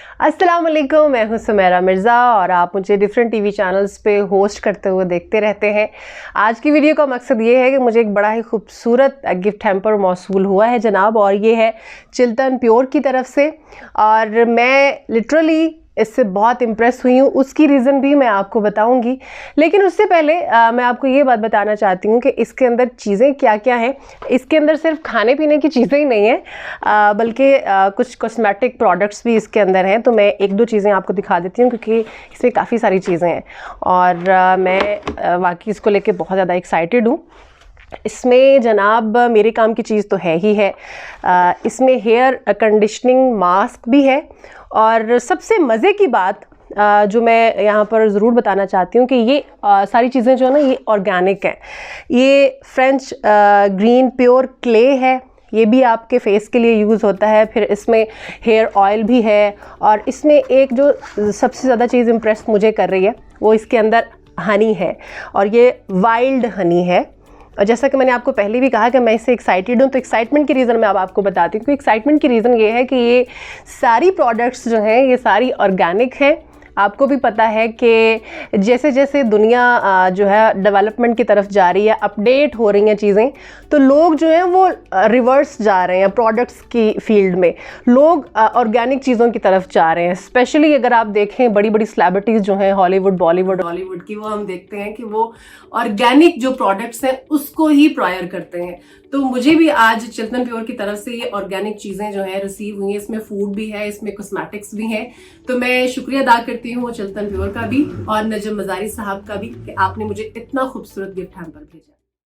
अस्सलाम वालेकुम, मैं हूं सुमेरा मिर्ज़ा और आप मुझे डिफरेंट टीवी चैनल्स पे होस्ट करते हुए देखते रहते हैं। आज की वीडियो का मकसद ये है कि मुझे एक बड़ा ही खूबसूरत गिफ्ट हैम्पर मौसूल हुआ है जनाब, और ये है चिल्तन प्योर की तरफ से, और मैं लिटरली इससे बहुत इम्प्रेस हुई हूँ। उसकी रीज़न भी मैं आपको बताऊंगी, लेकिन उससे पहले मैं आपको ये बात बताना चाहती हूँ कि इसके अंदर चीज़ें क्या क्या हैं। इसके अंदर सिर्फ खाने पीने की चीज़ें ही नहीं हैं, बल्कि कुछ कॉस्मेटिक प्रोडक्ट्स भी इसके अंदर हैं। तो मैं एक दो चीज़ें आपको दिखा देती हूँ क्योंकि इसमें काफ़ी सारी चीज़ें हैं और मैं वाकई इसको लेके बहुत ज़्यादा एक्साइटेड हूँ। इसमें जनाब मेरे काम की चीज़ तो है ही है। इसमें हेयर कंडीशनिंग मास्क भी है, और सबसे मज़े की बात जो मैं यहाँ पर ज़रूर बताना चाहती हूँ कि ये सारी चीज़ें जो है ना, ये ऑर्गेनिक हैं। ये फ्रेंच ग्रीन प्योर क्ले है, ये भी आपके फेस के लिए यूज़ होता है। फिर इसमें हेयर ऑयल भी है, और इसमें एक जो सबसे ज़्यादा चीज़ इम्प्रेस मुझे कर रही है वो इसके अंदर हनी है, और ये वाइल्ड हनी है। और जैसा कि मैंने आपको पहले भी कहा कि मैं इससे एक्साइटेड हूँ, तो एक्साइटमेंट की रीज़न मैं अब आपको बताती हूँ कि एक्साइटमेंट की रीज़न ये है कि ये सारी प्रोडक्ट्स जो हैं ये सारी ऑर्गेनिक हैं। आपको भी पता है कि जैसे जैसे दुनिया जो है डेवलपमेंट की तरफ जा रही है, अपडेट हो रही हैं चीज़ें, तो लोग जो हैं वो रिवर्स जा रहे हैं प्रोडक्ट्स की फील्ड में। लोग ऑर्गेनिक चीज़ों की तरफ जा रहे हैं। स्पेशली अगर आप देखें बड़ी बड़ी सेलिब्रिटीज़ जो हैं हॉलीवुड बॉलीवुड की, वो हम देखते हैं कि वो ऑर्गेनिक जो प्रोडक्ट्स हैं उसको ही प्रायर करते हैं। तो मुझे भी आज चिल्तन प्योर की तरफ से ये ऑर्गेनिक चीज़ें जो है रिसीव हुई हैं। इसमें फूड भी है, इसमें कॉस्मेटिक्स भी हैं। तो मैं शुक्रिया अदा करती हूँ चिल्तन प्योर का भी और नजम मजारी साहब का भी कि आपने मुझे इतना खूबसूरत गिफ्ट हैम्पर भेजा।